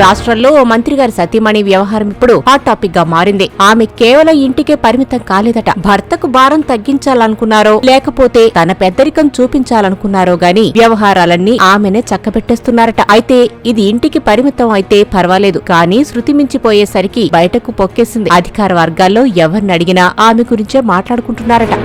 రాష్ట్రంలో ఓ మంత్రి గారి సతీమణి వ్యవహారం ఇప్పుడు హాట్ టాపిక్ గా మారింది. ఆమె కేవలం ఇంటికే పరిమితం కాలేదట. భర్తకు భారం తగ్గించాలనుకున్నారో లేకపోతే తన పెద్దరికం చూపించాలనుకున్నారో గాని వ్యవహారాలన్నీ ఆమెనే చక్కబెట్టేస్తున్నారట. అయితే ఇది ఇంటికి పరిమితం అయితే పర్వాలేదు, కానీ శృతి మించిపోయేసరికి బయటకు పొక్కేసింది. అధికార వర్గాల్లో ఎవరిని అడిగినా ఆమె గురించే మాట్లాడుకుంటున్నారట.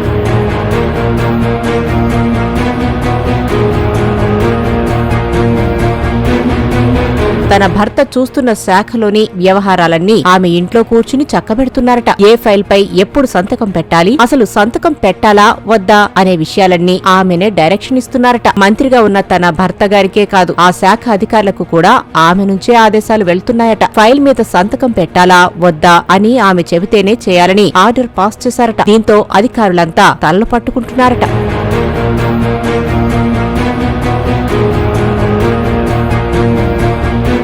తన భర్త చూస్తున్న శాఖలోని వ్యవహారాలన్నీ ఆమె ఇంట్లో కూర్చుని చక్కబెడుతున్నారట. ఏ ఫైల్ పై ఎప్పుడు సంతకం పెట్టాలి, అసలు సంతకం పెట్టాలా వద్దా అనే విషయాలన్నీ ఆమెనే డైరెక్షన్ ఇస్తున్నారట. మంత్రిగా ఉన్న తన భర్త గారికే కాదు, ఆ శాఖ అధికారులకు కూడా ఆమె నుంచే ఆదేశాలు వెళ్తున్నాయట. ఫైల్ మీద సంతకం పెట్టాలా వద్దా అని ఆమె చెబితేనే చేయాలని ఆర్డర్ పాస్ చేశారట. దీంతో అధికారులంతా తలలు పట్టుకుంటున్నారట.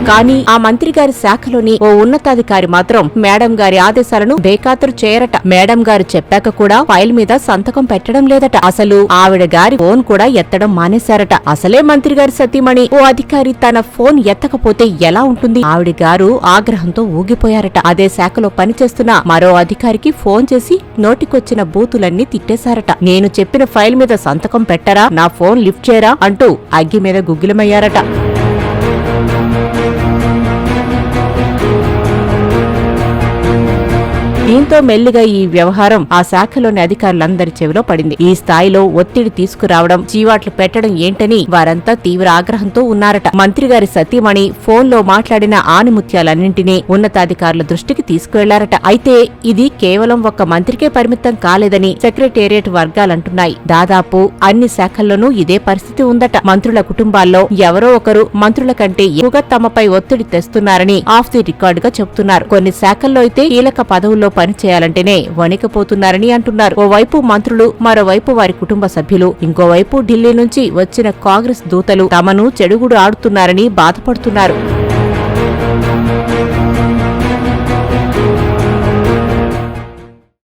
కానీ ఆ మంత్రి గారి శాఖలోని ఓ ఉన్నతాధికారి మాత్రం మేడం గారి ఆదేశాలను బేఖాతరు చేయరట. మేడం గారు చెప్పాక కూడా ఫైల్ మీద సంతకం పెట్టడం లేదట. అసలు ఆవిడ గారి ఫోన్ కూడా ఎత్తడం మానేశారట. అసలే మంత్రి గారి సతీమణి ఓ అధికారి తన ఫోన్ ఎత్తకపోతే ఎలా ఉంటుంది? ఆవిడ గారు ఆగ్రహంతో ఊగిపోయారట. అదే శాఖలో పనిచేస్తున్న మరో అధికారికి ఫోన్ చేసి నోటికొచ్చిన బూతులన్నీ తిట్టేశారట. నేను చెప్పిన ఫైల్ మీద సంతకం పెట్టరా, నా ఫోన్ లిఫ్ట్ చేయరా అంటూ అగ్గి మీద గుగ్గిలమయ్యారట. దీంతో మెల్లిగా ఈ వ్యవహారం ఆ శాఖలోని అధికారులందరి చెవిలో పడింది. ఈ స్థాయిలో ఒత్తిడి తీసుకురావడం, చీవాట్లు పెట్టడం ఏంటని వారంతా తీవ్ర ఆగ్రహంతో ఉన్నారట. మంత్రిగారి సతీమణి ఫోన్లో మాట్లాడిన ఆణిముత్యాలన్నింటినీ ఉన్నతాధికారుల దృష్టికి తీసుకువెళ్లారట. అయితే ఇది కేవలం ఒక్క మంత్రికే పరిమితం కాలేదని సెక్రటేరియట్ వర్గాలంటున్నాయి. దాదాపు అన్ని శాఖల్లోనూ ఇదే పరిస్థితి ఉందట. మంత్రుల కుటుంబాల్లో ఎవరో ఒకరు మంత్రుల కంటే ఎక్కువగా తమపై ఒత్తిడి తెస్తున్నారని ఆఫ్ ది రికార్డ్ గా చెబుతున్నారు. కొన్ని శాఖల్లో అయితే కీలక పదవుల్లో పనిచేయాలంటేనే వణికిపోతున్నారని అంటున్నారు. ఓవైపు మంత్రులు, మరోవైపు వారి కుటుంబ సభ్యులు, ఇంకోవైపు ఢిల్లీ నుంచి వచ్చిన కాంగ్రెస్ దూతలు తమను చెడుగుడు ఆడుతున్నారని బాధపడుతున్నారు.